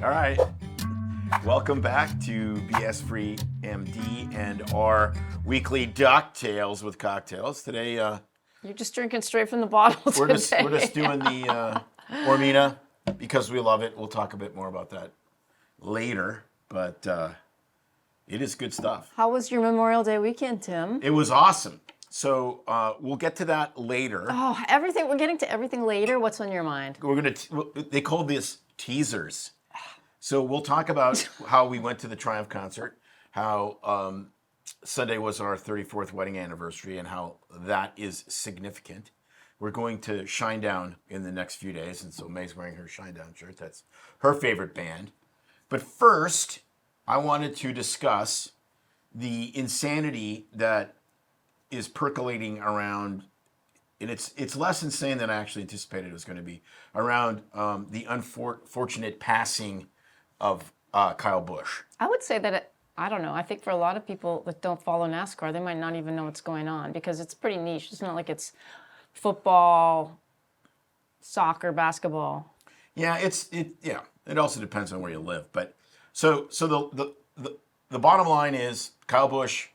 All right. Welcome back to BS Free MD and our weekly DuckTales with cocktails. Today, You're just drinking straight from the bottle we're today. just doing the Aurmina because we love it. We'll talk a bit more about that later, but it is good stuff. How was your Memorial Day weekend, Tim? It was awesome. So we'll get to that later. Oh, everything. We're getting to everything later. What's on your mind? They call this teasers. So we'll talk about how we went to the Triumph concert, how Sunday was our 34th wedding anniversary, and how that is significant. We're going to Shinedown in the next few days, and so May's wearing her Shinedown shirt. That's her favorite band. But first, I wanted to discuss the insanity that is percolating around, and it's less insane than I actually anticipated it was going to be, around the unfortunate passing of Kyle Busch. I would say that, I don't know, I think for a lot of people that don't follow NASCAR, they might not even know what's going on because it's pretty niche. It's not like it's football, soccer, basketball. Yeah, it also depends on where you live. But so the bottom line is Kyle Busch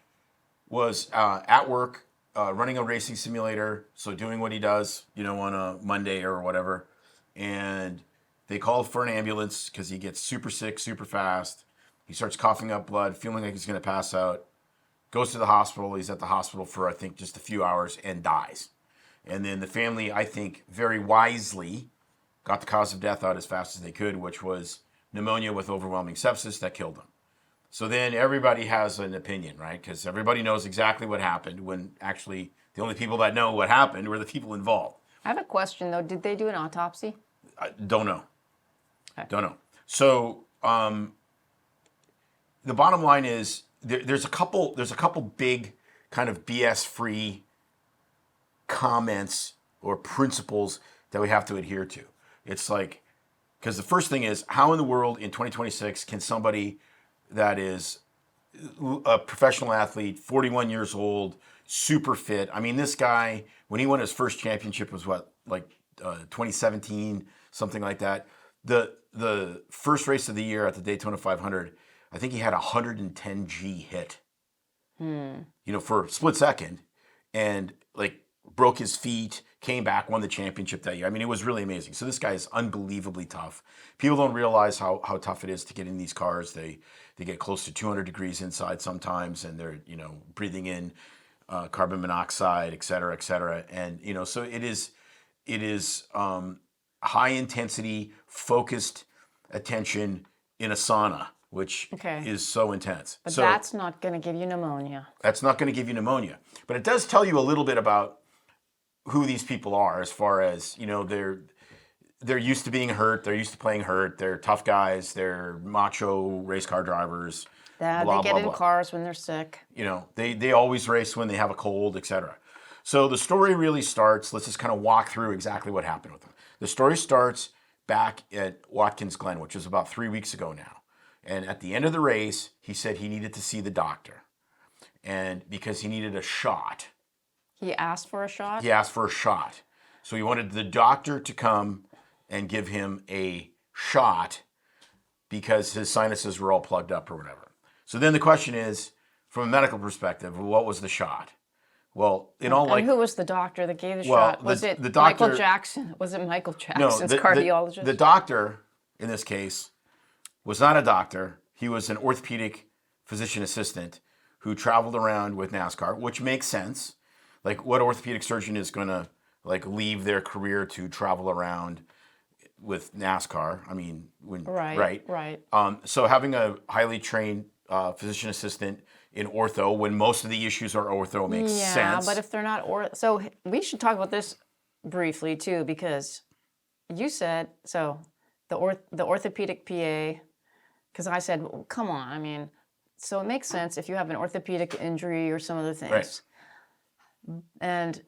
was at work running a racing simulator, so doing what he does, on a Monday or whatever, and they call for an ambulance because he gets super sick super fast. He starts coughing up blood, feeling like he's going to pass out, goes to the hospital. He's at the hospital for, I think, just a few hours and dies. And then the family, I think, very wisely got the cause of death out as fast as they could, which was pneumonia with overwhelming sepsis that killed him. So then everybody has an opinion, right? Because everybody knows exactly what happened when actually the only people that know what happened were the people involved. I have a question, though. Did they do an autopsy? I don't know. Okay. Don't know. So the bottom line is there's a couple big kind of BS-free comments or principles that we have to adhere to. It's like, because the first thing is, how in the world in 2026 can somebody that is a professional athlete, 41 years old, super fit. I mean, this guy, when he won his first championship was 2017, something like that. The first race of the year at the Daytona 500, I think he had a 110 G hit, for a split second, and broke his feet, came back, won the championship that year. I mean, it was really amazing. So this guy is unbelievably tough. People don't realize how tough it is to get in these cars. They get close to 200 degrees inside sometimes, and they're, breathing in carbon monoxide, et cetera, et cetera. And, so it is high intensity, focused attention in a sauna, which is so intense. But that's not going to give you pneumonia. That's not going to give you pneumonia. But it does tell you a little bit about who these people are, as far as, they're used to being hurt. They're used to playing hurt. They're tough guys. They're macho race car drivers. Yeah, blah, they get blah, in blah. cars when they're sick. They always race when they have a cold, etc. So the story really starts, let's just kind of walk through exactly what happened with them. The story starts back at Watkins Glen, which was about 3 weeks ago now. And at the end of the race, he said he needed to see the doctor. And because he needed a shot. He asked for a shot? He asked for a shot. So he wanted the doctor to come and give him a shot because his sinuses were all plugged up or whatever. So then the question is, from a medical perspective, what was the shot? Well, and who was the doctor that gave the shot? Was it Michael Jackson? Was it Michael Jackson's cardiologist? The doctor, in this case, was not a doctor. He was an orthopedic physician assistant who traveled around with NASCAR, which makes sense. Like, what orthopedic surgeon is going to leave their career to travel around with NASCAR? I mean, right. So having a highly trained physician assistant in ortho, when most of the issues are ortho, makes sense. Yeah, but if they're not ortho, so we should talk about this briefly too, because you said the orthopedic PA. Because I said, well, come on, I mean, so it makes sense if you have an orthopedic injury or some other things. Right. And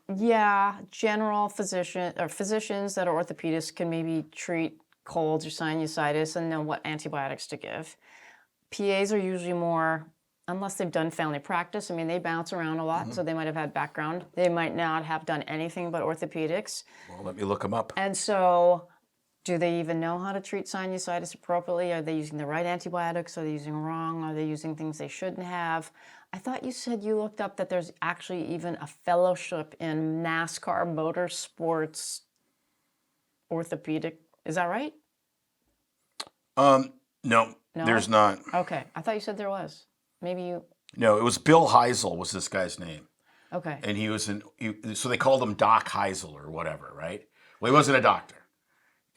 general physicians that are orthopedists can maybe treat colds or sinusitis and know what antibiotics to give. PAs are usually more, unless they've done family practice, I mean, they bounce around a lot, so they might have had background. They might not have done anything but orthopedics. Well, let me look them up. And so Do they even know how to treat sinusitis appropriately? Are they using the right antibiotics? Are they using wrong? Are they using things they shouldn't have? I thought you said you looked up that there's actually even a fellowship in NASCAR motorsports orthopedic. Is that right? No, No? there's not. Okay. I thought you said there was. Maybe you. No, it was Bill Heisel was this guy's name. Okay. And so they called him Doc Heisel or whatever, right? Well, he wasn't a doctor.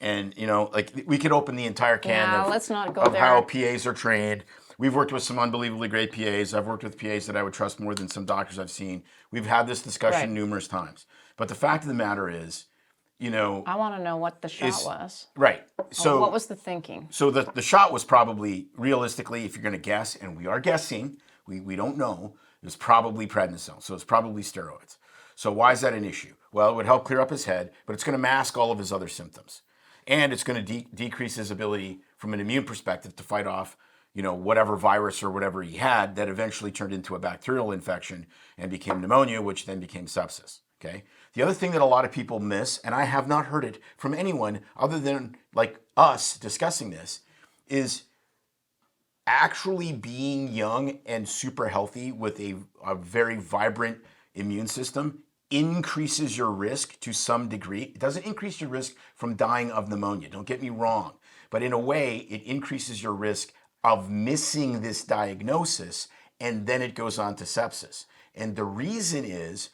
And, like we could open the entire can Yeah, of, let's not go of there. how PAs are trained. We've worked with some unbelievably great PAs. I've worked with PAs that I would trust more than some doctors I've seen. We've had this discussion Right. numerous times. But the fact of the matter is, I want to know what the shot is- was. right. So What was the thinking? So the shot was probably, realistically, if you're going to guess, and we are guessing, we don't know, it was probably prednisone. So it's probably steroids. So why is that an issue? Well, it would help clear up his head, but it's going to mask all of his other symptoms. And it's going to decrease his ability from an immune perspective to fight off, whatever virus or whatever he had that eventually turned into a bacterial infection and became pneumonia, which then became sepsis. Okay. The other thing that a lot of people miss, and I have not heard it from anyone other than like us discussing this, is actually being young and super healthy with a very vibrant immune system increases your risk to some degree. It doesn't increase your risk from dying of pneumonia, don't get me wrong, but in a way, it increases your risk of missing this diagnosis, and then it goes on to sepsis. And the reason is,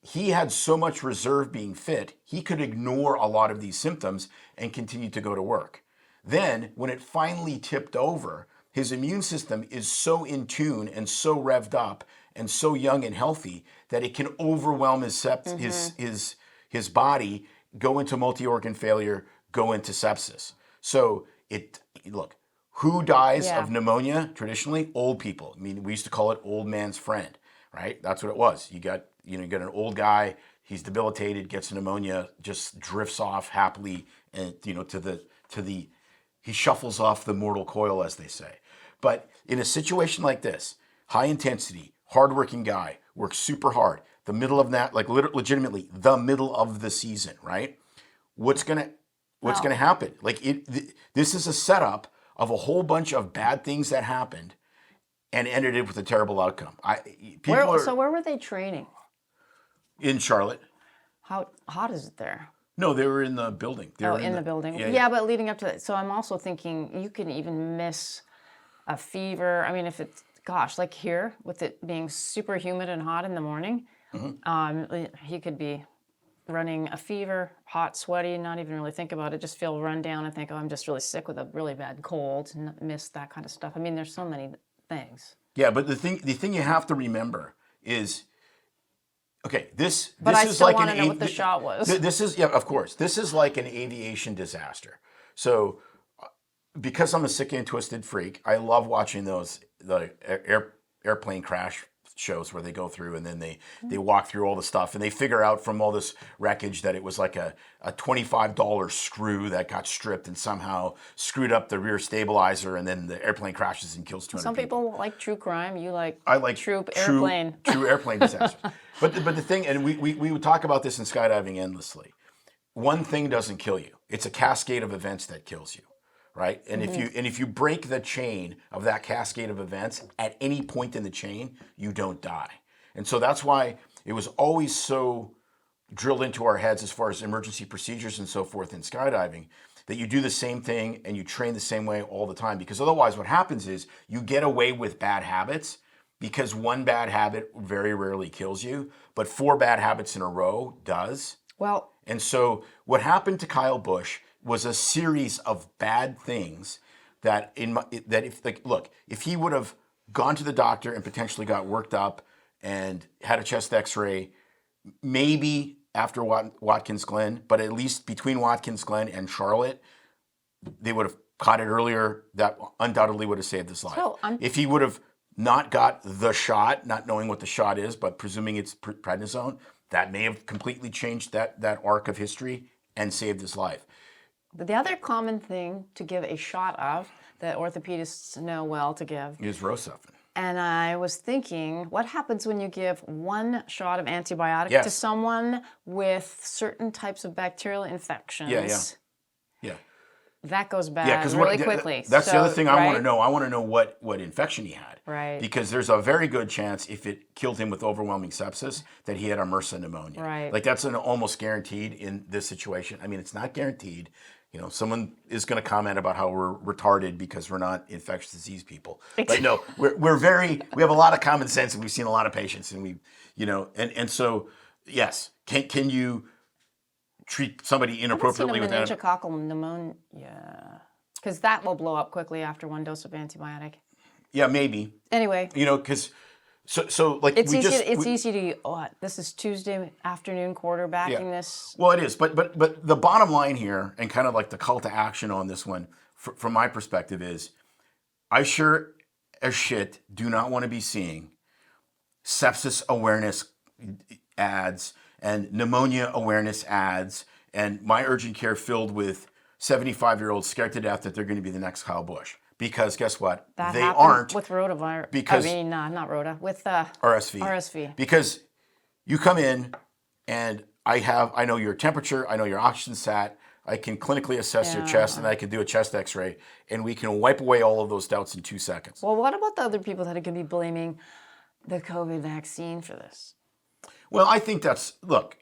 he had so much reserve being fit, he could ignore a lot of these symptoms and continue to go to work. Then, when it finally tipped over, his immune system is so in tune and so revved up and so young and healthy that it can overwhelm his body, go into multi-organ failure, go into sepsis. So look, who dies of pneumonia traditionally? Old people. I mean, we used to call it old man's friend, right? That's what it was. You got an old guy, he's debilitated, gets pneumonia, just drifts off happily, and he shuffles off the mortal coil, as they say. But in a situation like this, high intensity, hardworking guy, works super hard, the middle of that, like legitimately the middle of the season, right? What's gonna happen? Like this is a setup of a whole bunch of bad things that happened and ended it with a terrible outcome. So where were they training? In Charlotte. How hot is it there? No, they were in the building. They were in the building. Yeah. But leading up to that. So I'm also thinking you can even miss a fever. I mean, if it's, like here, with it being super humid and hot in the morning, he could be running a fever, hot, sweaty, not even really think about it, just feel run down and think, I'm just really sick with a really bad cold, and miss that kind of stuff. I mean, there's so many things. Yeah, but the thing you have to remember is, okay, this But I is still like want to know what the shot was. This is, of course, this is like an aviation disaster. So, because I'm a sick and twisted freak, I love watching the airplane crash shows where they go through and then they walk through all the stuff and they figure out from all this wreckage that it was like a $25 screw that got stripped and somehow screwed up the rear stabilizer, and then the airplane crashes and kills 200 Some people. people like true crime. You like I like true airplane. True airplane disasters. But the thing, and we would talk about this in skydiving endlessly. One thing doesn't kill you. It's a cascade of events that kills you, right? And if you break the chain of that cascade of events at any point in the chain, you don't die. And so that's why it was always so drilled into our heads as far as emergency procedures and so forth in skydiving, that you do the same thing and you train the same way all the time. Because otherwise what happens is you get away with bad habits, because one bad habit very rarely kills you, but 4 bad habits in a row does. Well, And so what happened to Kyle Busch was a series of bad things that if he would have gone to the doctor and potentially got worked up and had a chest x-ray, maybe after Watkins Glen, but at least between Watkins Glen and Charlotte, they would have caught it earlier. That undoubtedly would have saved his life. So if he would have not got the shot, not knowing what the shot is, but presuming it's prednisone, that may have completely changed that arc of history and saved his life. the other common thing to give a shot of that orthopedists know well to give Is Rocephin. And I was thinking, what happens when you give one shot of antibiotic Yes. to someone with certain types of bacterial infections? Yeah. that goes bad Yeah, because really quickly. that's the other So, thing I want to right? know. I want to know what infection he had. Right. Because there's a very good chance if it killed him with overwhelming sepsis that he had a MRSA pneumonia. Right. Like that's an almost guaranteed in this situation. I mean, it's not guaranteed. Someone is going to comment about how we're retarded because we're not infectious disease people. But no, we have a lot of common sense and we've seen a lot of patients and and so yes, can you treat somebody inappropriately with that? Meningococcal pneumonia, because that will blow up quickly after one dose of antibiotic. Yeah, maybe. Anyway, because so like it's easy to. Oh, this is Tuesday afternoon quarterbacking this. Well, it is, but the bottom line here, and kind of like the call to action on this one, from my perspective, is I sure as shit do not want to be seeing sepsis awareness ads and pneumonia awareness ads and my urgent care filled with 75-year-olds scared to death that they're going to be the next Kyle Busch. Because guess what? They aren't. With rotavirus. Because not rota. With RSV. RSV. Because you come in and I know your temperature, I know your oxygen sat, I can clinically assess your chest, and I can do a chest x-ray, and we can wipe away all of those doubts in 2 seconds. Well, what about the other people that are going to be blaming the COVID vaccine for this? Well, I think look,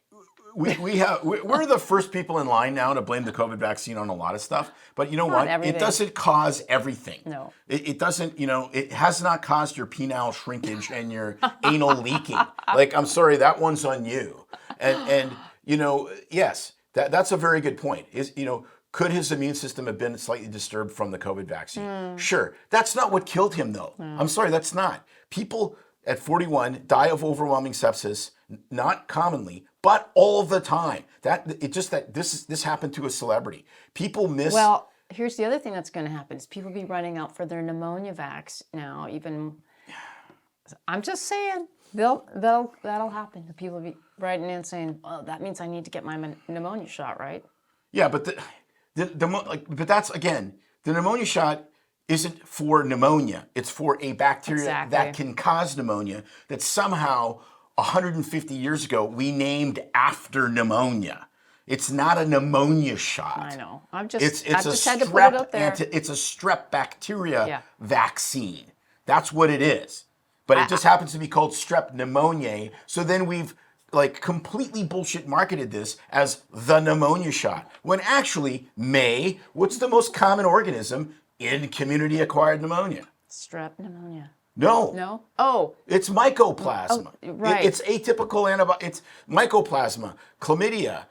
we're the first people in line now to blame the COVID vaccine on a lot of stuff. But you know what? Everything. It doesn't cause everything. No. It doesn't, it has not caused your penile shrinkage and your anal leaking. Like, I'm sorry, that one's on you. And yes, that's a very good point. Could his immune system have been slightly disturbed from the COVID vaccine? Sure. That's not what killed him, though. I'm sorry, that's not. People at 41 die of overwhelming sepsis, not commonly, but all the time. This happened to a celebrity. People miss. Well, here's the other thing that's going to happen: is people be running out for their pneumonia vax now. Even I'm just saying, that'll happen. The people will be writing in saying, "Well, that means I need to get my pneumonia shot, right?" Yeah, but but that's again, the pneumonia shot isn't for pneumonia. It's for a bacteria that can cause pneumonia that somehow 150 years ago we named after pneumonia. It's not a pneumonia shot. I know. I just had to put it out there. It's a strep bacteria vaccine. That's what it is. But it just happens to be called strep pneumoniae. So then we've completely bullshit marketed this as the pneumonia shot. When actually, what's the most common organism in community-acquired pneumonia? Strep pneumonia. No. No? Oh. It's mycoplasma. Oh, right. It's atypical antibody. It's mycoplasma, chlamydia.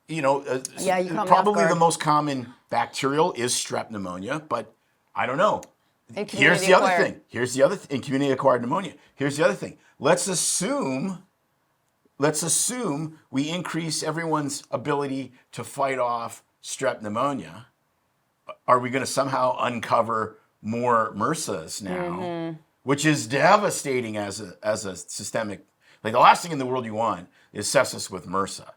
You caught me off Probably the guard. most common bacterial is strep pneumonia, but I don't know. Here's the other thing. In community-acquired pneumonia. Here's the other thing. Let's assume we increase everyone's ability to fight off strep pneumonia. Are we going to somehow uncover more MRSAs now, which is devastating as a systemic? Like the last thing in the world you want is sepsis with MRSA.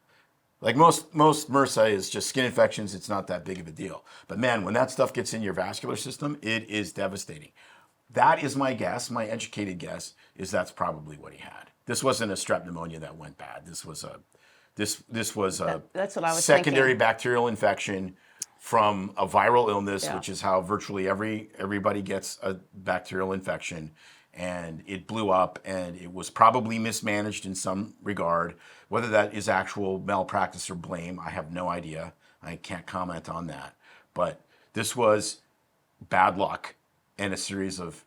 Like most MRSA is just skin infections. It's not that big of a deal. But man, when that stuff gets in your vascular system, it is devastating. That is my guess. My educated guess is that's probably what he had. This wasn't a strep pneumonia that went bad. This was a that's what I was secondary thinking. Bacterial infection from a viral illness, which is how virtually everybody gets a bacterial infection. And it blew up, and it was probably mismanaged in some regard. Whether that is actual malpractice or blame, I have no idea. I can't comment on that. But this was bad luck and a series of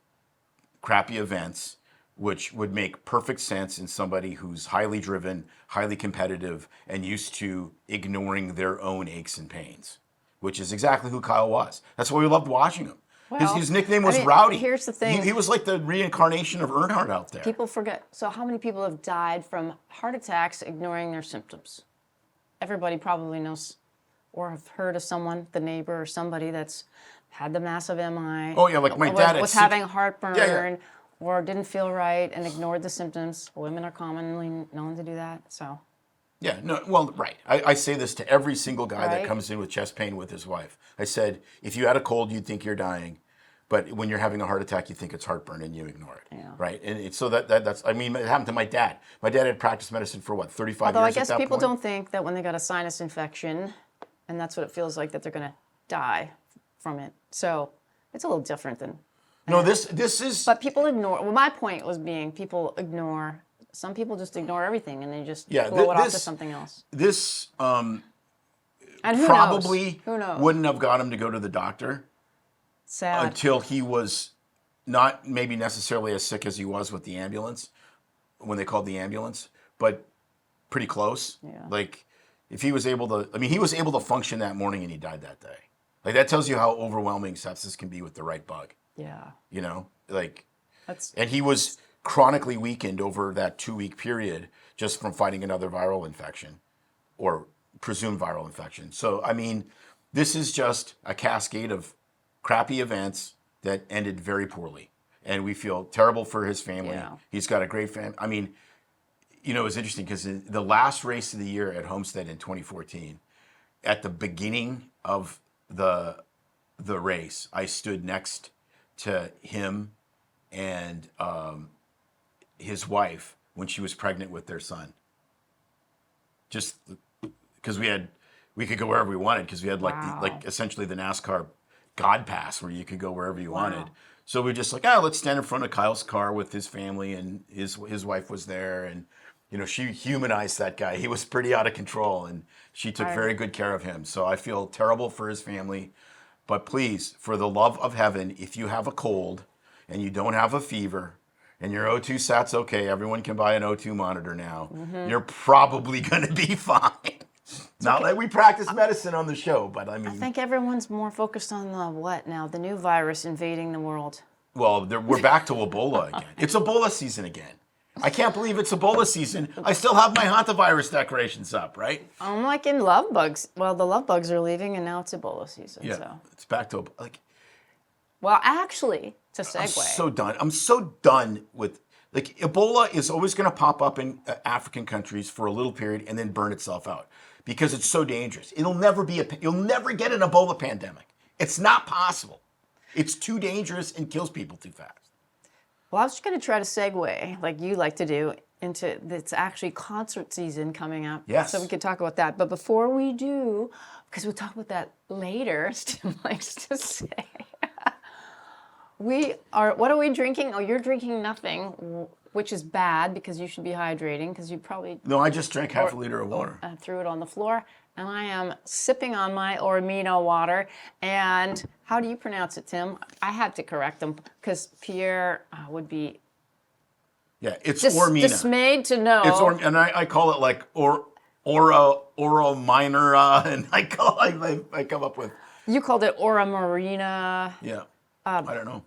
crappy events, which would make perfect sense in somebody who's highly driven, highly competitive, and used to ignoring their own aches and pains, which is exactly who Kyle was. That's why we loved watching him. Well, his nickname was Rowdy. Here's the thing. He was like the reincarnation of Earnhardt out there. People forget. So how many people have died from heart attacks ignoring their symptoms? Everybody probably knows or have heard of someone, the neighbor or somebody that's had the massive MI. Oh, yeah, like my dad was having heartburn or didn't feel right and ignored the symptoms. Women are commonly known to do that, so. Yeah, no, well, right. I say this to every single guy that comes in with chest pain with his wife. I said, if you had a cold, you'd think you're dying. But when you're having a heart attack, you think it's heartburn and you ignore it. Yeah. Right? And so that's, I mean, it happened to my dad. My dad had practiced medicine for 35 years at that point. Although I guess people don't think that when they got a sinus infection, and that's what it feels like, that they're going to die from it. So it's a little different than. No, this is. But people ignore. Well, my point was being people ignore. Some people just ignore everything and they just blow it off to something else. This And who probably knows? wouldn't have got him to go to the doctor Sad. until he was not maybe necessarily as sick as he was with the ambulance, when they called the ambulance, but pretty close. Yeah. Like, if he was able to, I mean, he was able to function that morning and he died that day. Like, that tells you how overwhelming sepsis can be with the right bug. Yeah. You know, like, That's. and he was chronically weakened over that 2-week period just from fighting another viral infection or presumed viral infection. So, I mean, this is just a cascade of crappy events that ended very poorly. And we feel terrible for his family. Yeah. He's got a great family. I mean, you know, it's interesting because the last race of the year at Homestead in 2014, at the beginning of the race, I stood next to him and his wife when she was pregnant with their son. Just because we could go wherever we wanted because we had like essentially the NASCAR God Pass where you could go wherever you wanted. So we were just like, let's stand in front of Kyle's car with his family, and his wife was there, and you know, she humanized that guy. He was pretty out of control, and she took very good care of him. So I feel terrible for his family, but please, for the love of heaven, if you have a cold and you don't have a fever and your O2 sat's okay, everyone can buy an O2 monitor now. You're probably going to be fine. Not that we practice medicine on the show, but I mean... I think everyone's more focused on the new virus invading the world. Well, we're back to Ebola again. It's Ebola season again. I can't believe it's Ebola season. I still have my hantavirus decorations up, right? I'm like in love bugs. Well, the love bugs are leaving, and now it's Ebola season. Yeah, So. it's back to like. Well, actually, to segue. I'm so done with like Ebola is always going to pop up in African countries for a little period and then burn itself out because it's so dangerous. You'll never get an Ebola pandemic. It's not possible. It's too dangerous and kills people too fast. Well, I was just going to try to segue, like you like to do, into it's actually concert season coming up. Yes. So we could talk about that. But before we do, because we'll talk about that later, as Tim likes to say, what are we drinking? Oh, you're drinking nothing, which is bad because you should be hydrating because you probably... No, I just drank half a liter of water. I threw it on the floor. And I am sipping on my Aurmina water. And how do you pronounce it, Tim? I had to correct him because Pierre would be it's Aurmina. Dismayed to know. It's and I call it like Aurmina, and I come up with. You called it Aurmina. Yeah. I don't know.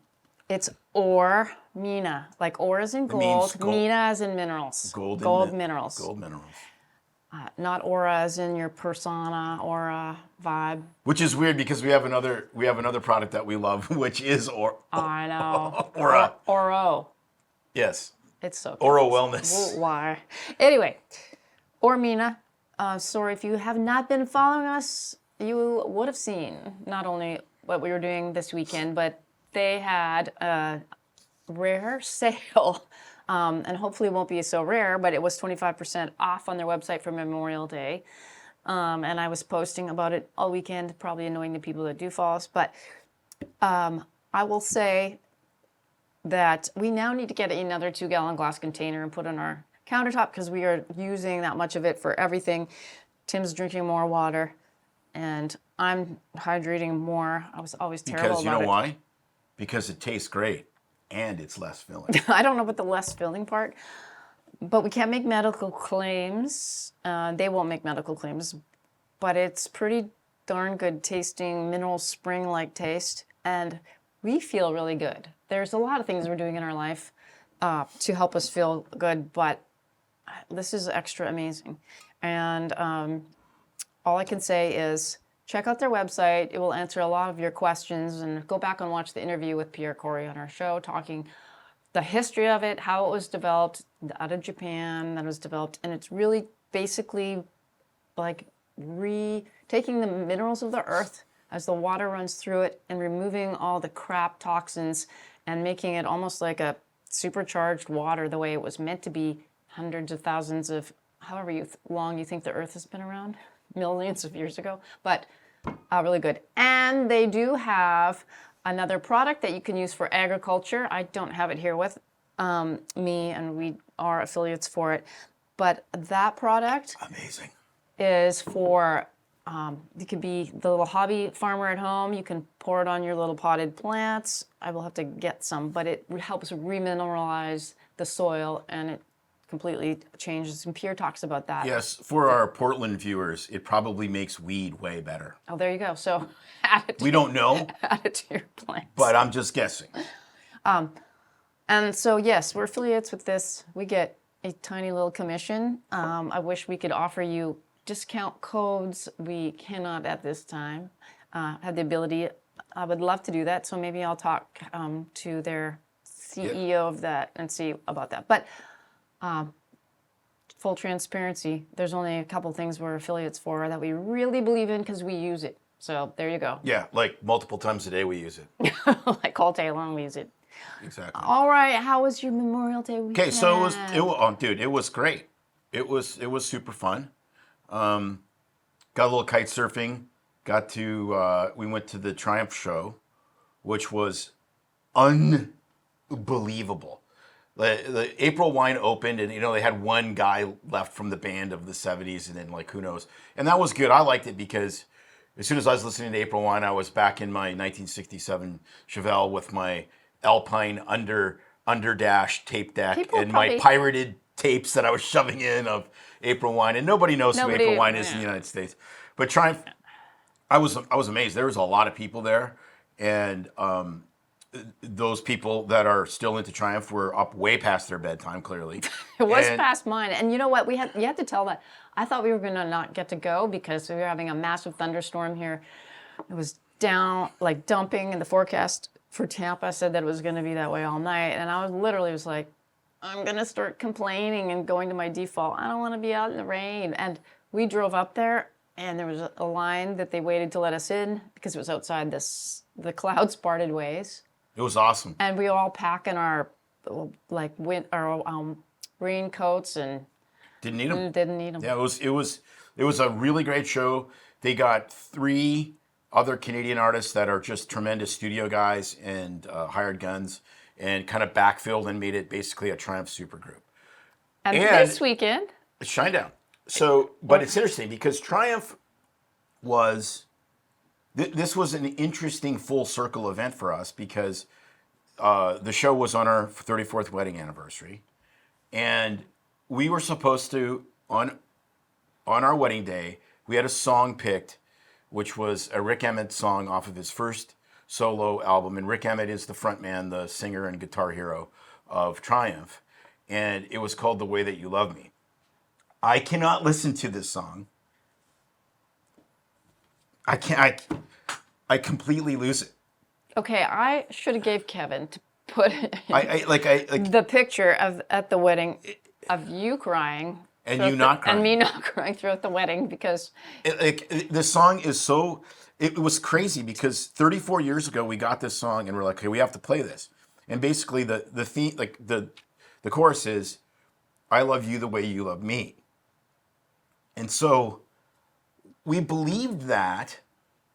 It's Aurmina, like ore as in gold, mina as in minerals. Gold minerals. Gold minerals. Not aura as in your persona, aura, vibe. Which is weird because we have another product that we love, which is I know. Aura. Oro. Yes. It's so good. Oro Wellness. Why? Anyway, Aurmina. Sorry, if you have not been following us, you would have seen not only what we were doing this weekend, but they had a rare sale. And hopefully it won't be so rare, but it was 25% off on their website for Memorial Day. And I was posting about it all weekend, probably annoying the people that do follow us. But I will say that we now need to get another 2-gallon glass container and put on our countertop because we are using that much of it for everything. Tim's drinking more water, and I'm hydrating more. I was always terrible about it. Because you know why? Because it tastes great. And it's less filling. I don't know about the less filling part, but we can't make medical claims. They won't make medical claims, but it's pretty darn good tasting, mineral spring-like taste, and we feel really good. There's a lot of things we're doing in our life to help us feel good, but this is extra amazing. And all I can say is check out their website. It will answer a lot of your questions, and go back and watch the interview with Pierre Corey on our show, talking the history of it, how it was developed out of Japan, that it was developed, and it's really basically like taking the minerals of the earth as the water runs through it and removing all the crap toxins and making it almost like a supercharged water the way it was meant to be hundreds of thousands of, however long you think the earth has been around, millions of years ago. But Really good. And they do have another product that you can use for agriculture. I don't have it here with me, and we are affiliates for it. But that product Amazing. is for, you could be the little hobby farmer at home. You can pour it on your little potted plants. I will have to get some, but it helps remineralize the soil, and it completely changes. And Pierre talks about that. Yes, for our Portland viewers, it probably makes weed way better. Oh, there you go. So add it to, We don't know, add it to your plants. but I'm just guessing. And so, yes, we're affiliates with this. We get a tiny little commission. I wish we could offer you discount codes. We cannot at this time have the ability. I would love to do that. So maybe I'll talk to their CEO of that and see about that. But full transparency, there's only a couple things we're affiliates for that we really believe in because we use it. So there you go. Yeah, like multiple times a day we use it. Like all day long we use it. Exactly. All right, how was your Memorial Day weekend? Okay, so dude, it was great. It was super fun. Got a little kite surfing. We went to the Triumph show, which was unbelievable. The April wine opened, and they had one guy left from the band of the '70s, and then who knows. And that was good. I liked it because as soon as I was listening to April wine, I was back in my 1967 Chevelle with my Alpine underdash tape deck and my pirated tapes that I was shoving in of April wine. And nobody knows who April wine is in the United States. But Triumph, I was amazed. There was a lot of people there, and those people that are still into Triumph were up way past their bedtime, clearly. It was past mine. And you know what? You had to tell that. I thought we were going to not get to go because we were having a massive thunderstorm here. It was down, dumping, and the forecast for Tampa said that it was going to be that way all night. And I was like, I'm going to start complaining and going to my default. I don't want to be out in the rain. And we drove up there, and there was a line that they waited to let us in because it was outside the clouds parted ways. It was awesome. And we all pack in our raincoats and didn't need them. Didn't need them. Yeah, it was a really great show. They got 3 other Canadian artists that are just tremendous studio guys and hired guns, and kind of backfilled and made it basically a Triumph supergroup. And this weekend, Shinedown. So, but it's interesting because Triumph was. This was an interesting full circle event for us because the show was on our 34th wedding anniversary, and we were supposed to on our wedding day we had a song picked, which was a Rick Emmett song off of his first solo album, and Rick Emmett is the frontman, the singer and guitar hero of Triumph, and it was called "The Way That You Love Me." I cannot listen to this song. I can't. I completely lose it. Okay, I should have gave Kevin to put the picture of at the wedding of you crying and you not crying and me not crying throughout the wedding because the song is so. It was crazy because 34 years ago we got this song and we're like, okay, we have to play this. And basically the theme, the chorus is, "I love you the way you love me." And so we believed that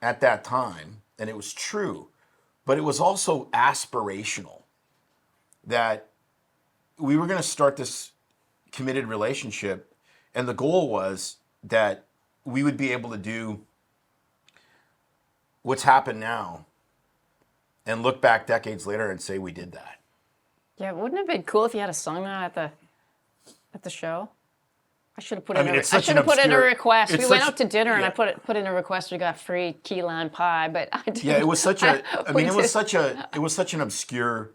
at that time, and it was true, but it was also aspirational that we were going to start this committed relationship, and the goal was that we would be able to do what's happened now and look back decades later and say we did that. Yeah, wouldn't it have been cool if you had a song that at the show? I should have put in a request. We went out to dinner and I put in a request. We got free key lime pie, but I didn't. Yeah, it was such a. It was such an obscure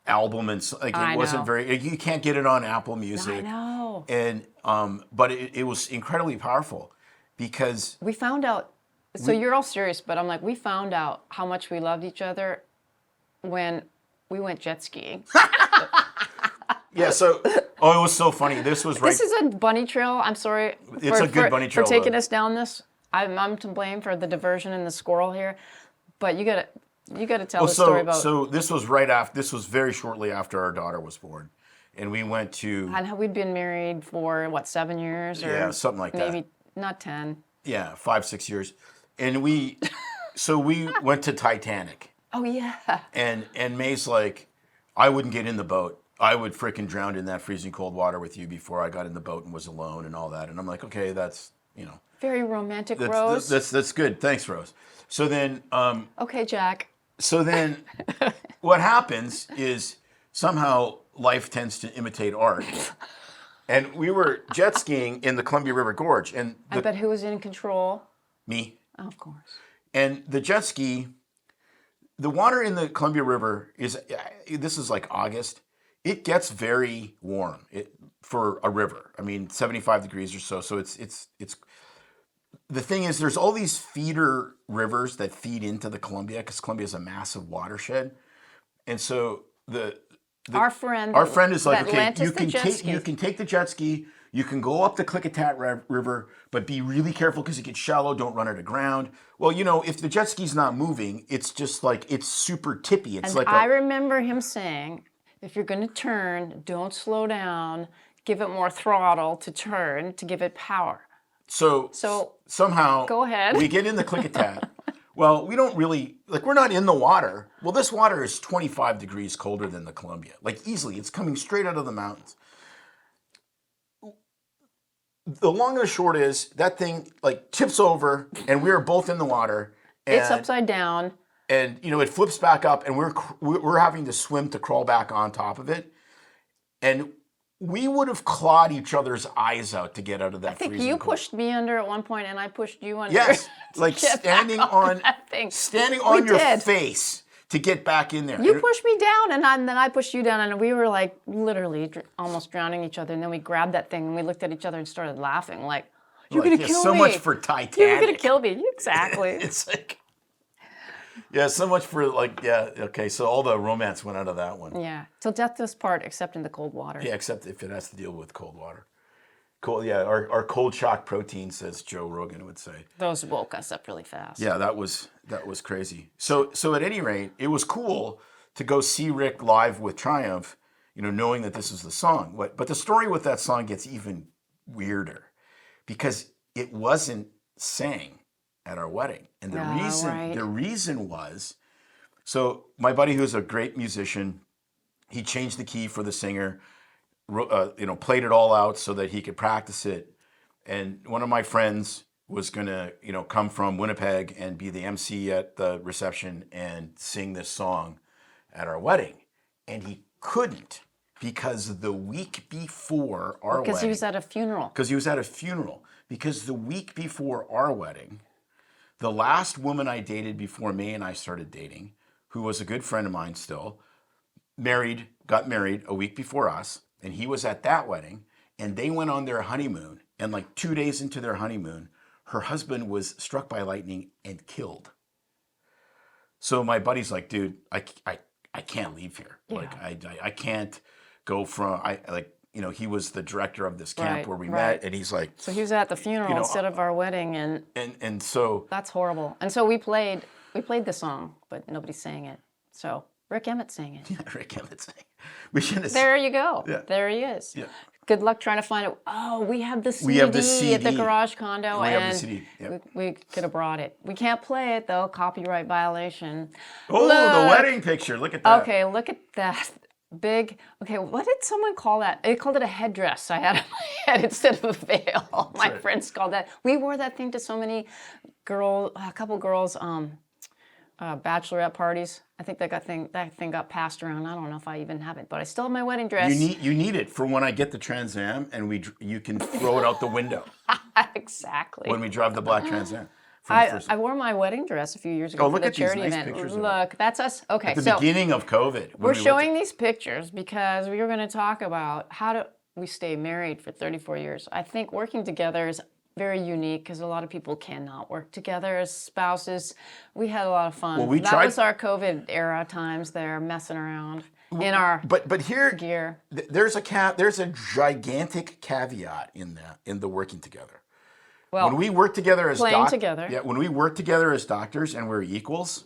album, and it wasn't very. You can't get it on Apple Music. I know. And but it was incredibly powerful because we found out. So you're all serious, but I'm like, we found out how much we loved each other when we went jet skiing. Yeah, so it was so funny. This was right. This is a bunny trail. I'm sorry. It's a good bunny trail for taking us down this. I'm to blame for the diversion and the squirrel here, but you gotta tell the story about. So this was right after. This was very shortly after our daughter was born, and we went to. And we'd been married for 7 years? Or yeah, something like that. Maybe not 10. Yeah, 5-6 years, so we went to Titanic. Oh yeah. And May's like, I wouldn't get in the boat. I would frickin' drown in that freezing cold water with you before I got in the boat and was alone and all that. And I'm like, okay, that's, Very romantic, Rose. That's good. Thanks, Rose. So then, Okay, Jack. so then, what happens is somehow life tends to imitate art. And we were jet skiing in the Columbia River Gorge, and I bet who was in control? me. Oh, of course. And the jet ski, the water in the Columbia River this is like August. It gets very warm for a river. I mean, 75 degrees or so. So it's the thing is, there's all these feeder rivers that feed into the Columbia because Columbia is a massive watershed, and so Our friend is like, okay, Atlantis, you can take the jet ski, you can go up the Klickitat River, but be really careful because it gets shallow. Don't run it aground. Well, if the jet ski's not moving, it's just like it's super tippy. It's and I remember him saying, if you're going to turn, don't slow down. Give it more throttle to turn to give it power. So somehow, go ahead. We get in the Klickitat. Well, we don't really, we're not in the water. Well, this water is 25 degrees colder than the Columbia. Easily. It's coming straight out of the mountains. The long and the short is, that thing, tips over, and we are both in the water. And, it's upside down. And, it flips back up, and we're having to swim to crawl back on top of it. And we would have clawed each other's eyes out to get out of that freezing I think you cold. pushed me under at one point, and I pushed you under. Yes, standing on your did. face to get back in there. You pushed me down, and then I pushed you down, and we were literally almost drowning each other. And then we grabbed that thing, and we looked at each other and started laughing, like, "You're gonna kill me!" So much for Titanic. You're gonna kill me, exactly. It's like, yeah, so much for okay. So all the romance went out of that one. Yeah, till death do us part, except in the cold water. Yeah, except if it has to deal with cold water. Cold, yeah. Our cold shock protein, says Joe Rogan would say. Those woke us up really fast. Yeah, that was crazy. So at any rate, it was cool to go see Rick live with Triumph, knowing that this was the song. But the story with that song gets even weirder because it wasn't sang at our wedding. And the reason was, so my buddy, who's a great musician, he changed the key for the singer, played it all out so that he could practice it. And one of my friends was gonna, come from Winnipeg and be the MC at the reception and sing this song at our wedding. And he couldn't because the week before our wedding. Because he was at a funeral. Because the week before our wedding, the last woman I dated before May and I started dating, who was a good friend of mine still, got married a week before us, and he was at that wedding, and they went on their honeymoon, and 2 days into their honeymoon, her husband was struck by lightning and killed. So my buddy's like, dude, I can't leave here. Yeah. I can't go from, he was the director of this camp where we met, and he's like... So he was at the funeral instead of our wedding, and so... That's horrible. And so we played the song, but nobody sang it. So Rick Emmett sang it. Yeah, Rick Emmett sang it. We should have... There you go. Yeah. There he is. Yeah. Good luck trying to find it. Oh, we have the CD, at the garage condo, we and have the CD. Yep. we could have brought it. We can't play it, though. Copyright violation. Oh, the wedding picture. Look at that. Okay, look at that. Big, okay, what did someone call that? They called it a headdress I had on my head instead of a veil. My friends called that. We wore that thing to so many a couple girls' bachelorette parties. I think that thing got passed around. I don't know if I even have it, but I still have my wedding dress. You need it for when I get the Trans Am and you can throw it out the window. Exactly. When we drive the black Trans Am. I wore my wedding dress a few years ago for the charity event. Look, that's us. Okay, at the beginning of COVID. We're showing these pictures because we were going to talk about how do we stay married for 34 years. I think working together is very unique because a lot of people cannot work together as spouses. We had a lot of fun. Well, that was our COVID era times there, messing around in our but here gear. There's a gigantic caveat in the working together. Well, when we worked together as when we worked together as doctors and we're equals,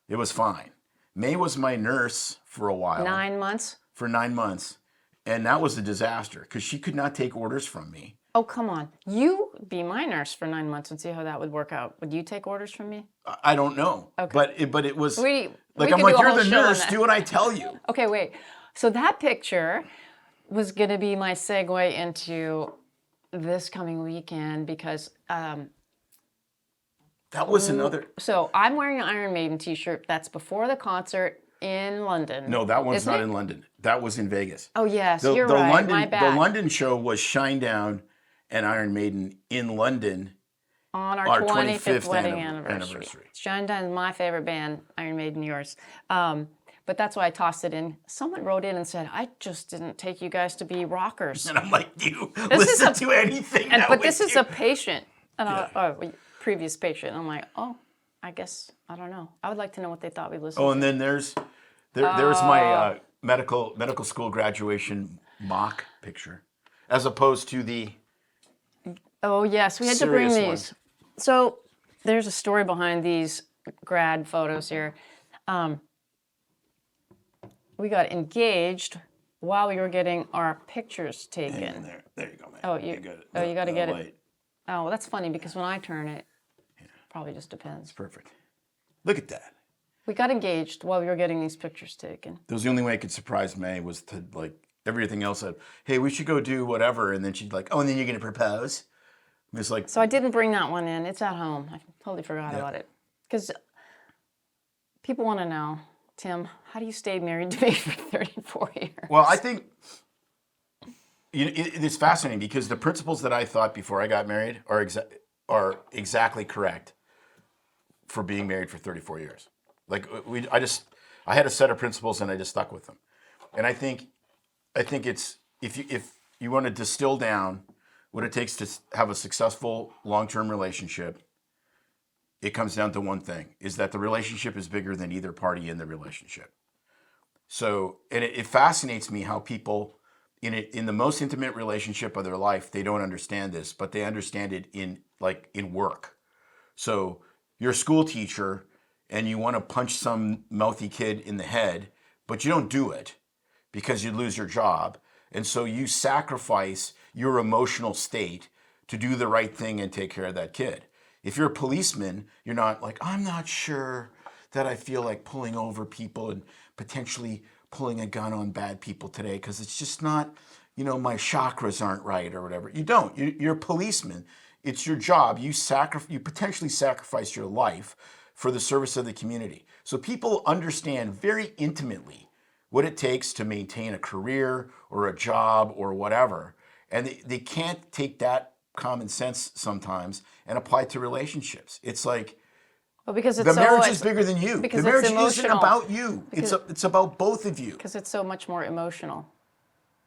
it was fine. May was my nurse for a while. 9 months. For 9 months, and that was a disaster because she could not take orders from me. Oh, come on. You be my nurse for 9 months and see how that would work out. Would you take orders from me? I don't know. Okay. But it was We like, could I'm do like, a you're whole the show on nurse, that. do what I tell you. Okay, wait. So that picture was going to be my segue into this coming weekend because That was another. so I'm wearing an Iron Maiden t-shirt. That's before the concert in London. No, that one's isn't not it? in London. That was in Vegas. Oh, yes, The, you're the right. London, My bad. The London show was Shinedown and Iron Maiden in London. On our our 25th 25th wedding anniversary. anniversary. Shinedown is my favorite band, Iron Maiden yours. But that's why I tossed it in. Someone wrote in and said, I just didn't take you guys to be rockers. And I'm like, you listen to anything. But this is a patient, previous patient. I'm like, oh, I guess, I don't know. I would like to know what they thought we listened Oh, to. and then there's my medical school graduation mock picture, as opposed to the. Oh, yes, we had to bring serious these. So there's a story behind these grad photos here. We got engaged while we were getting our pictures taken. And there you go, man. Oh, you got to get it. Oh, well, that's funny because when I turn it, probably just depends. Perfect. Look at that. We got engaged while we were getting these pictures taken. That was the only way I could surprise May was to like everything else said, hey, we should go do whatever, and then she'd like, oh, and then you're gonna propose. And it's like, So I didn't bring that one in. It's at home. I totally forgot about it. Because people want to know, Tim, how do you stay married to me for 34 years? well, I think it's fascinating because the principles that I thought before I got married are exactly correct for being married for 34 years. Like I had a set of principles and I just stuck with them. And I think it's if you want to distill down what it takes to have a successful long-term relationship, it comes down to one thing, is that the relationship is bigger than either party in the relationship. So, and it fascinates me how people in the most intimate relationship of their life, they don't understand this, but they understand it in work. So you're a school teacher and you want to punch some mouthy kid in the head, but you don't do it because you'd lose your job. And so you sacrifice your emotional state to do the right thing and take care of that kid. If you're a policeman, you're not like, I'm not sure that I feel like pulling over people and potentially pulling a gun on bad people today because it's just not, my chakras aren't right or whatever. You don't. You're a policeman. It's your job. You potentially sacrifice your life for the service of the community. So people understand very intimately what it takes to maintain a career or a job or whatever. And they can't take that common sense sometimes and apply it to relationships. It's like, well, because the marriage is bigger than you. Because the marriage it's isn't emotional. about you. It's about both of you. Because it's so much more emotional.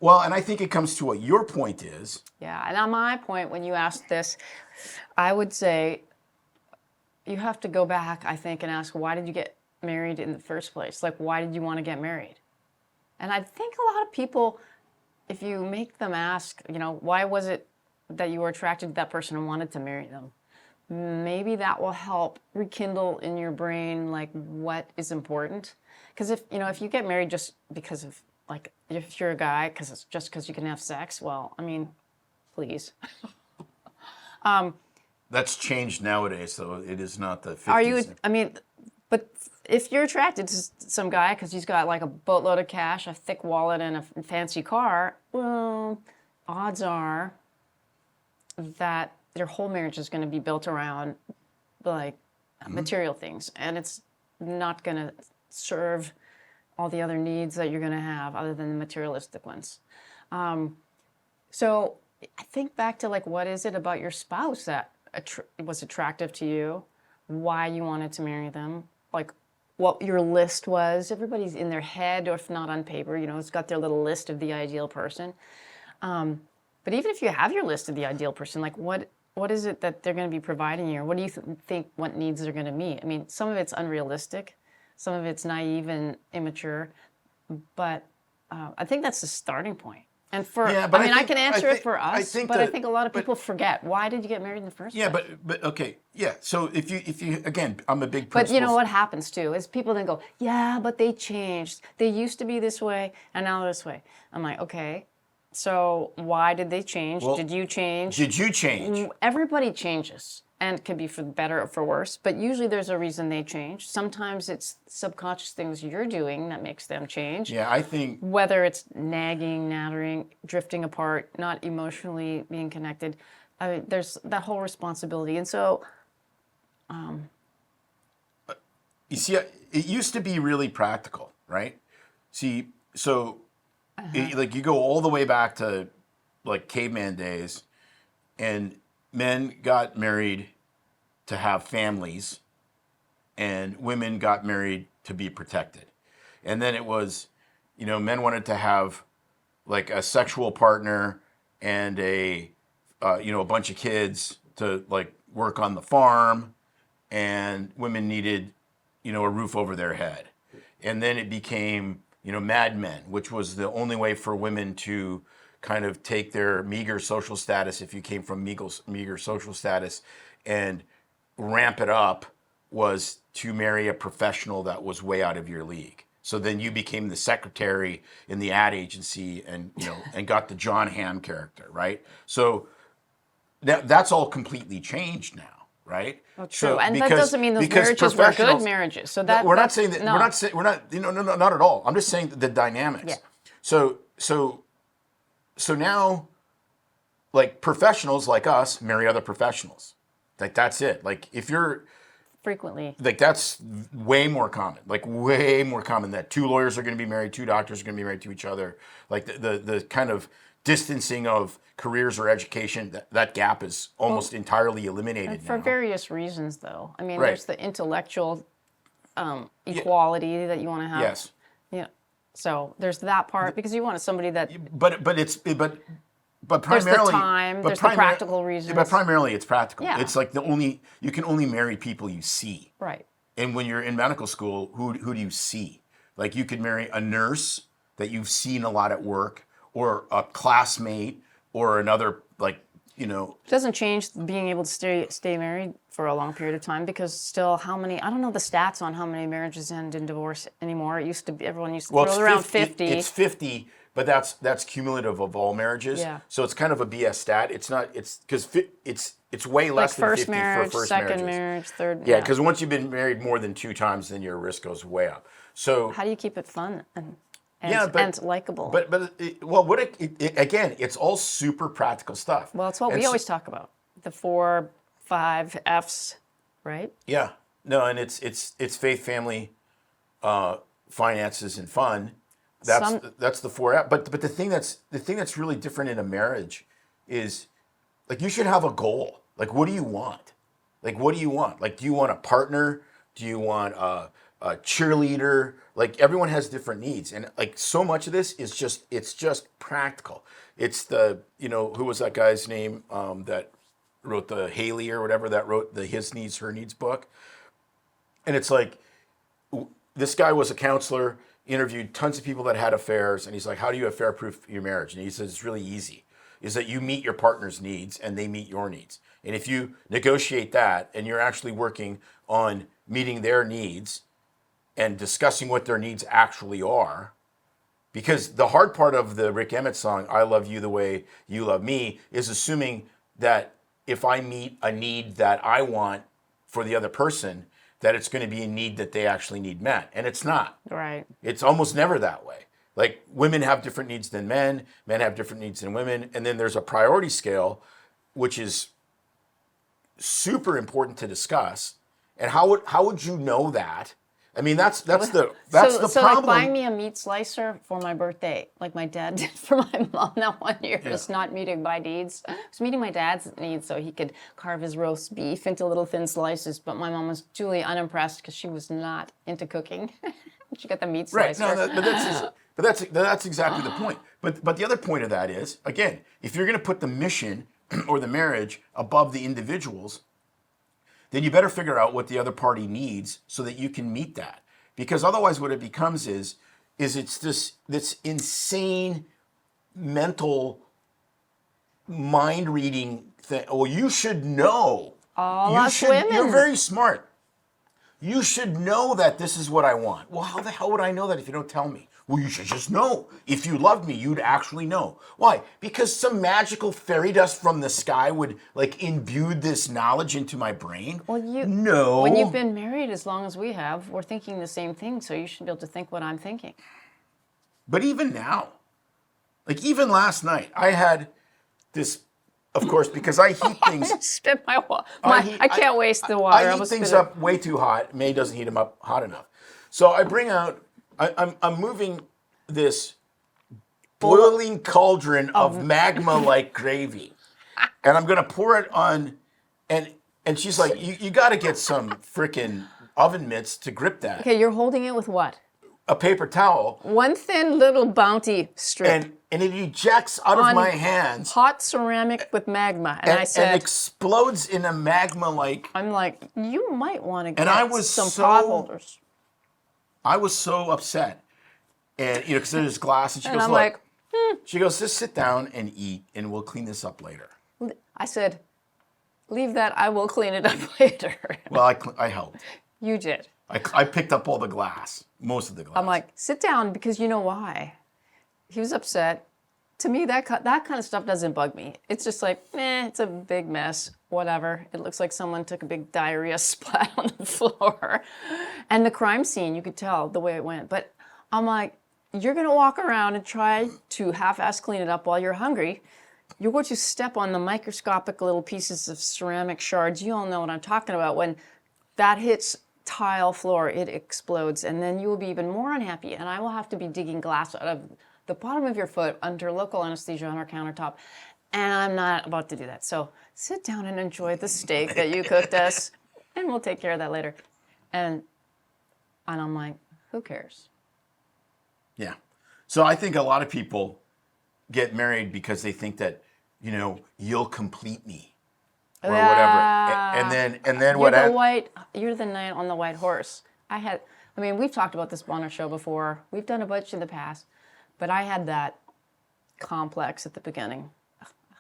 Well, and I think it comes to what your point is. Yeah, and on my point, when you asked this, I would say you have to go back, I think, and ask, why did you get married in the first place? Like, why did you want to get married? And I think a lot of people, if you make them ask, why was it that you were attracted to that person and wanted to marry them? Maybe that will help rekindle in your brain, like, what is important. Because if you get married just because of, like, if you're a guy, because you can have sex, well, I mean, please. That's changed nowadays, so it is not the 50s. But if you're attracted to some guy because he's got like a boatload of cash, a thick wallet, and a fancy car, well, odds are that your whole marriage is going to be built around like material things, and it's not going to serve all the other needs that you're going to have other than the materialistic ones. So I think back to like, what is it about your spouse that was attractive to you? Why you wanted to marry them? Like what your list was. Everybody's in their head, or if not on paper, it's got their little list of the ideal person. But even if you have your list of the ideal person, like what is it that they're going to be providing you? Or what do you think what needs they're going to meet? I mean, some of it's unrealistic. Some of it's naive and immature. But I think that's the starting point. And I can answer it for us, but I think a lot of people forget. Why did you get married in the first place? Yeah, but okay, yeah. So if you again, I'm a big But principles. what happens too is people then go, yeah, but they changed. They used to be this way, and now they're this way. I'm like, okay, So why did they change? Well, Did you change? Did you change? Everybody changes, and it can be for the better or for worse, but usually there's a reason they change. Sometimes it's subconscious things you're doing that makes them change. Yeah, I think Whether it's nagging, nattering, drifting apart, not emotionally being connected, there's that whole responsibility. And so, you see, it used to be really practical, right? See, so like you go all the way back to like caveman days, and men got married to have families, and women got married to be protected. And then it was, men wanted to have like a sexual partner and a bunch of kids to like work on the farm, and women needed, a roof over their head. And then it became, Mad Men, which was the only way for women to kind of take their meager social status, if you came from meager social status, and ramp it up, was to marry a professional that was way out of your league. So then you became the secretary in the ad agency, and and got the John Hamm character, right? So that's all completely changed now, right? well, true. So, And that doesn't mean those marriages were good professionals- marriages. So we're not that's saying that. no. We're not. No, not at all. I'm just saying the dynamics. Yeah. So now, like professionals like us marry other professionals. Like that's it. Like if you're frequently. like that's way more common. Like way more common that two lawyers are going to be married, two doctors are going to be married to each other. Like the kind of distancing of careers or education, that gap is almost entirely eliminated For now. various reasons, though. I mean, Right. there's the intellectual equality that you want to have. Yes. Yeah. So there's that part because you want somebody that But there's primarily the time, but there's the primar- practical reasons. But primarily it's practical. Yeah. It's like you can only marry people you see. right. And when you're in medical school, who do you see? Like you could marry a nurse that you've seen a lot at work, or a classmate, or another It doesn't change being able to stay married for a long period of time because still I don't know the stats on how many marriages end in divorce anymore. It used to be, everyone used to throw it's around 50. It's 50, but that's cumulative of all marriages. Yeah. So it's kind of a BS stat. It's not. It's because it's way like less than first 50 marriage, for first second marriages. marriage, third. Yeah, because once you've been married more than 2 times, then your risk goes way up. So How do you keep it fun and likable? Again, it's all super practical stuff. Well, it's what we always talk about. The 4, 5 F's, right? Yeah, no, and it's faith, family, finances, and fun. That's the 4 F. But the thing that's really different in a marriage is like you should have a goal. Like, what do you want? Like, what do you want? Like, do you want a partner? Do you want a cheerleader? Like, everyone has different needs, and like so much of this is just practical. It's who was that guy's name that wrote the Haley or whatever, that wrote the His Needs, Her Needs book. And it's like, this guy was a counselor, interviewed tons of people that had affairs, and he's like, how do you affair-proof your marriage? And he says, it's really easy, is that you meet your partner's needs and they meet your needs. And if you negotiate that and you're actually working on meeting their needs and discussing what their needs actually are, because the hard part of the Rick Emmett song, I Love You the Way You Love Me, is assuming that if I meet a need that I want for the other person, that it's going to be a need that they actually need met. And it's not. Right. It's almost never that way. Like, women have different needs than men have different needs than women, and then there's a priority scale, which is super important to discuss. And how would you know that? I mean, that's the So problem. like buying me a meat slicer for my birthday, like my dad did for my mom that one year, is not meeting my needs. It was meeting my dad's needs so he could carve his roast beef into little thin slices. But my mom was truly unimpressed because she was not into cooking. She got the meat slicer. Right. No, that's exactly the point. But the other point of that is, again, if you're going to put the mission or the marriage above the individuals, then you better figure out what the other party needs so that you can meet that. Because otherwise what it becomes is it's this insane mental mind reading thing. Well, you should know. Women. You're very smart. You should know that this is what I want. Well, how the hell would I know that if you don't tell me? Well, you should just know. If you loved me, you'd actually know. Why? Because some magical fairy dust from the sky would like imbue this knowledge into my brain? Well, No. when you've been married as long as we have, we're thinking the same thing, so you should be able to think what I'm thinking. But even now, like even last night, I had this, of course, because I heat things. Spit my water. I can't waste the water. I heat things up way too hot. May doesn't heat them up hot enough. So I bring out, I'm moving this boiling cauldron of magma-like gravy. And I'm going to pour it on, and she's like, you got to get some freaking oven mitts to grip that. Okay, you're holding it with what? A paper towel. One thin little bounty strip. And it ejects out of my hands. Hot ceramic with magma. And I said... And explodes in a magma-like... I'm like, you might want to get some so, pot holders. I was so upset. And, you know, because there's glass, and she and goes, I'm look. like, She goes, just sit down and eat, and we'll clean this up later. I said, leave that, I will clean it up later. Well, I helped. You did. I picked up all the glass, most of the glass. I'm like, sit down, because you know why. He was upset. To me, that kind of stuff doesn't bug me. It's just like, it's a big mess, whatever. It looks like someone took a big diarrhea splat on the floor. And the crime scene, you could tell the way it went. But I'm like, you're going to walk around and try to half-ass clean it up while you're hungry. You're going to step on the microscopic little pieces of ceramic shards. You all know what I'm talking about. When that hits tile floor, it explodes, and then you will be even more unhappy, and I will have to be digging glass out of the bottom of your foot under local anesthesia on our countertop, and I'm not about to do that. So sit down and enjoy the steak that you cooked us, and we'll take care of that later. And I'm like, who cares? Yeah. So I think a lot of people get married because they think that, you know, you'll complete me. Or whatever, and then You're the knight on the white horse. We've talked about this on our show before. We've done a bunch in the past, but I had that complex at the beginning.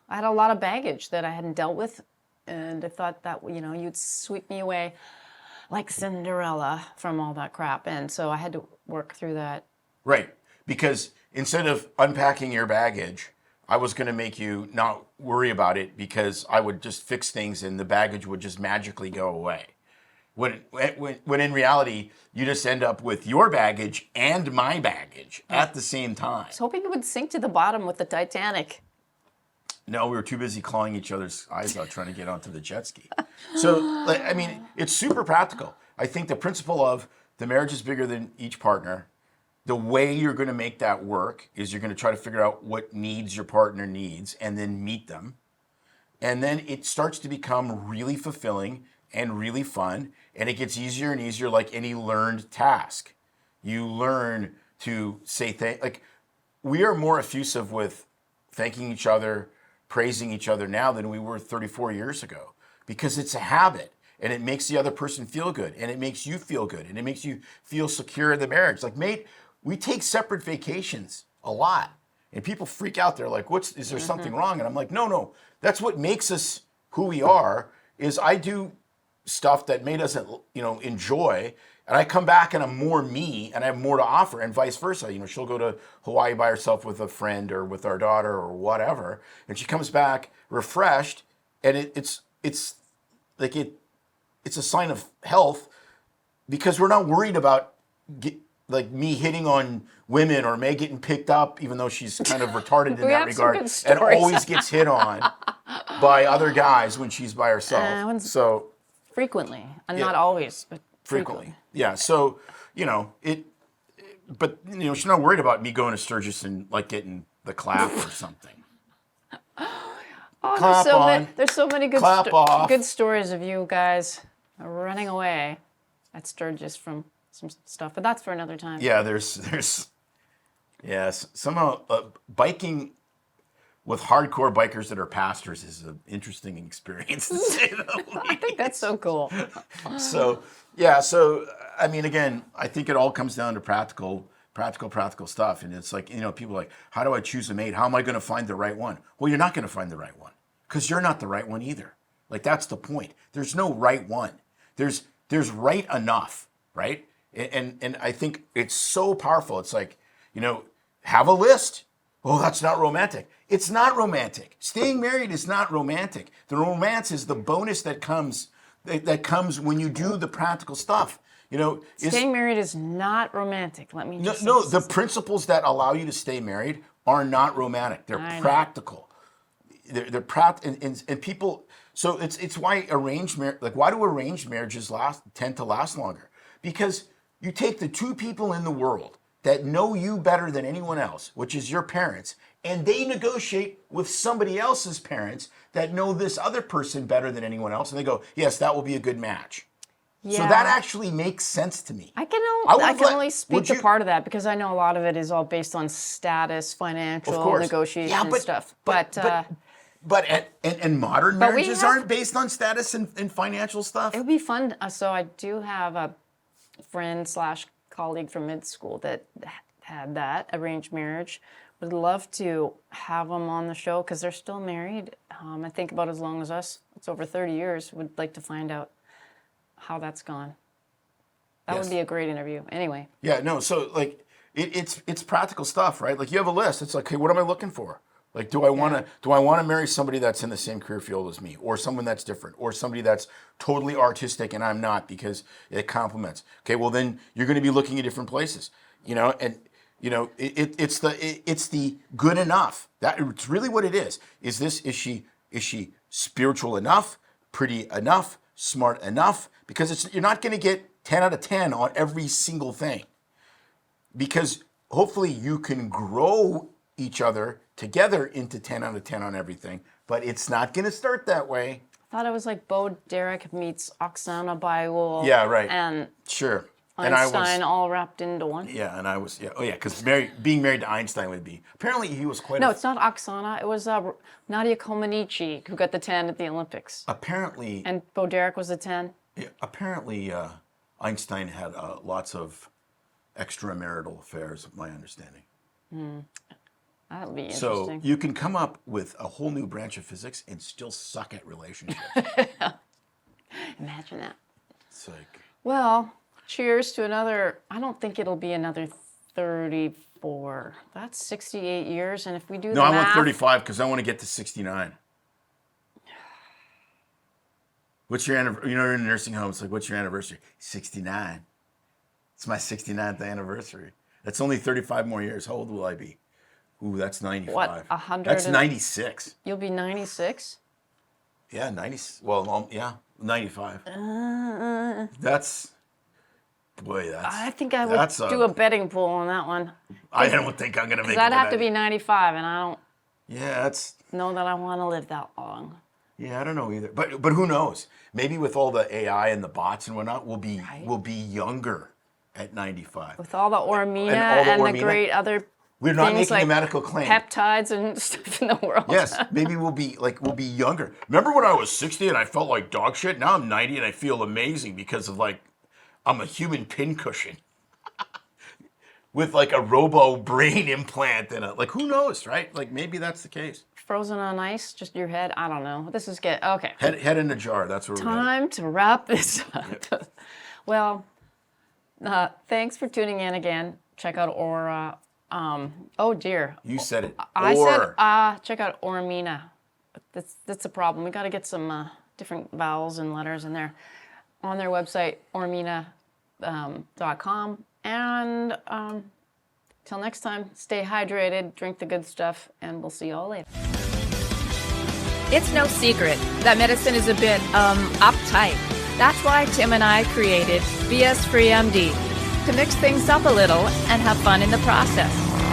I had a lot of baggage that I hadn't dealt with, and I thought that, you know, you'd sweep me away like Cinderella from all that crap, and so I had to work through that. Right, because instead of unpacking your baggage, I was going to make you not worry about it because I would just fix things and the baggage would just magically go away. When in reality, you just end up with your baggage and my baggage at the same time. I was hoping it would sink to the bottom with the Titanic. No, we were too busy clawing each other's eyes out trying to get onto the jet ski. So, it's super practical. I think the principle of the marriage is bigger than each partner. The way you're going to make that work is you're going to try to figure out what needs your partner needs and then meet them. And then it starts to become really fulfilling and really fun. And it gets easier and easier like any learned task. You learn to say thank, like we are more effusive with thanking each other, praising each other now than we were 34 years ago because it's a habit. And it makes the other person feel good. And it makes you feel good. And it makes you feel secure in the marriage. Like, mate, we take separate vacations a lot. And people freak out. They're like, is there something wrong? And I'm like, no. That's what makes us who we are, is I do stuff that May doesn't, enjoy. And I come back and I'm more me and I have more to offer and vice versa. You know, she'll go to Hawaii by herself with a friend or with our daughter or whatever. And she comes back refreshed. And it's a sign of health because we're not worried about me hitting on women or May getting picked up, even though she's kind of retarded in that regard, and always gets hit on by other guys when she's by herself. So frequently, and not always, but frequently. Yeah. So but she's not worried about me going to Sturgis and like getting the clap or something. Oh, there's so many good stories of you guys running away at Sturgis from some stuff, but that's for another time. Yeah, somehow biking with hardcore bikers that are pastors is an interesting experience to say the least. I think that's so cool. So again, I think it all comes down to practical stuff, and it's like, people are like, how do I choose a mate? How am I going to find the right one? Well, you're not going to find the right one because you're not the right one either. Like, that's the point. There's no right one. There's right enough, right? And I think it's so powerful. It's like, have a list. Oh, that's not romantic. It's not romantic. Staying married is not romantic. The romance is the bonus that comes when you do the practical stuff. Staying married is not romantic. Let me just no. The principles that allow you to stay married are not romantic. They're practical. They're practical, and people. So it's why arranged marriage. Like, why do arranged marriages tend to last longer? Because you take the two people in the world that know you better than anyone else, which is your parents, and they negotiate with somebody else's parents that know this other person better than anyone else, and they go, yes, that will be a good match. Yeah. So that actually makes sense to me. I can only speak to part of that because I know a lot of it is all based on status, financial negotiation stuff. But modern marriages aren't based on status and financial stuff. It would be fun. So I do have a friend / colleague from mid school that had that arranged marriage. Would love to have them on the show because they're still married. I think about as long as us. It's over 30 years. Would like to find out how that's gone. That would be a great interview. Anyway. Yeah, no, so like it's practical stuff, right? Like you have a list. It's like, hey, what am I looking for? Like, do I want to marry somebody that's in the same career field as me, or someone that's different, or somebody that's totally artistic and I'm not because it complements? Okay, well then you're going to be looking at different places, and it's the good enough. It's really what it is. Is she spiritual enough, pretty enough, smart enough? Because you're not going to get 10 out of 10 on every single thing. Because hopefully you can grow each other together into 10 out of 10 on everything, but it's not going to start that way. I thought it was like Bo Derek meets Oksana Baiul. Yeah, right. And sure. Einstein all wrapped into one. Yeah, and I was, because being married to Einstein would be, apparently he was quite it's not Oksana, it was Nadia Comaneci who got the 10 at the Olympics. Apparently. And Bo Derek was the 10. Yeah, apparently Einstein had lots of extramarital affairs, my understanding. That'll be interesting. So you can come up with a whole new branch of physics and still suck at relationships. Imagine that. It's like... Well, cheers to another, I don't think it'll be another 34. That's 68 years, and if we do the math... No, I want 35 because I want to get to 69. What's your anniversary? You're in a nursing home, it's like, what's your anniversary? 69. It's my 69th anniversary. That's only 35 more years. How old will I be? Ooh, that's 95. What, 100? That's 96. You'll be 96? Yeah, 90. Well, 95. That's... Boy, that's... I think I would do a betting pool on that one. I don't think I'm going to make it. Because I'd have to be 95, and I don't know that I want to live that long. Yeah, I don't know either. But who knows? Maybe with all the AI and the bots and whatnot, we'll be younger at 95. With all the Aurmina and the great other we're not making like a medical claim. Peptides and stuff in the world. Yes, maybe we'll be younger. Remember when I was 60 and I felt like dog shit? Now I'm 90 and I feel amazing because of I'm a human pincushion with like a robo brain implant and who knows, right? Like maybe that's the case. Frozen on ice, just your head. I don't know. This is okay. Head in a jar. That's what we're time to wrap this up. Yep. Well, thanks for tuning in again. Check out Aura. Oh dear. You said it. I said check out Aurmina. That's a problem. We got to get some different vowels and letters in there. On their website, Aurmina.com. And till next time, stay hydrated, drink the good stuff, and we'll see you all later. It's no secret that medicine is a bit, uptight. That's why Tim and I created BS Free MD, to mix things up a little and have fun in the process.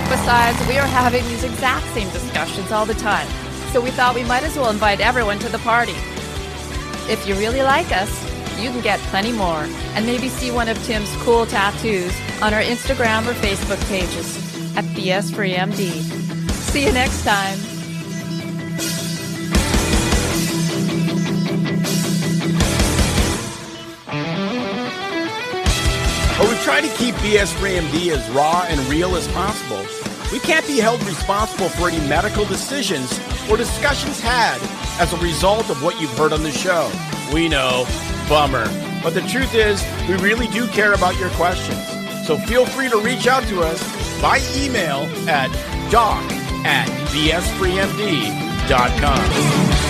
Besides, we are having these exact same discussions all the time, so we thought we might as well invite everyone to the party. If you really like us, you can get plenty more, and maybe see one of Tim's cool tattoos on our Instagram or Facebook pages at BS Free MD. See you next time. But we try to keep BS Free MD as raw and real as possible. We can't be held responsible for any medical decisions or discussions had as a result of what you've heard on the show. We know, bummer. But the truth is, we really do care about your questions. So feel free to reach out to us by email at doc@bsfreemd.com.